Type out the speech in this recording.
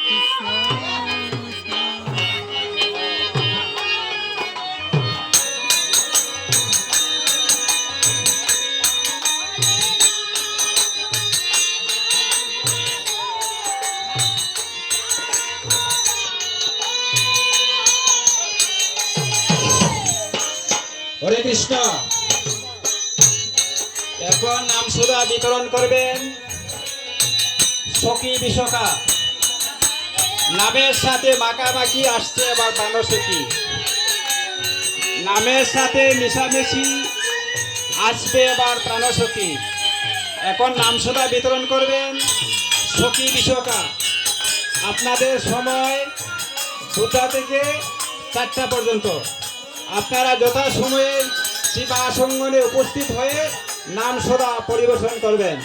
কৃষ্ণ হরে কৃষ্ণ। এখন নাম সুধা বিতরণ করবেন সখী বিশাখা। নামের সাথে মাখামাখি আসছে এবার প্রাণসখী, নামের সাথে মিশামিশি আসবে এবার প্রাণসখী। এখন নাম সুধা বিতরণ করবেন সখী বিশাখা। আপনাদের সময় 2টা থেকে 4টা পর্যন্ত। আপনারা যথাসময়ে শিব আসঙ্গনে উপস্থিত হয়ে নাম সদা পরিবেশন করবেন।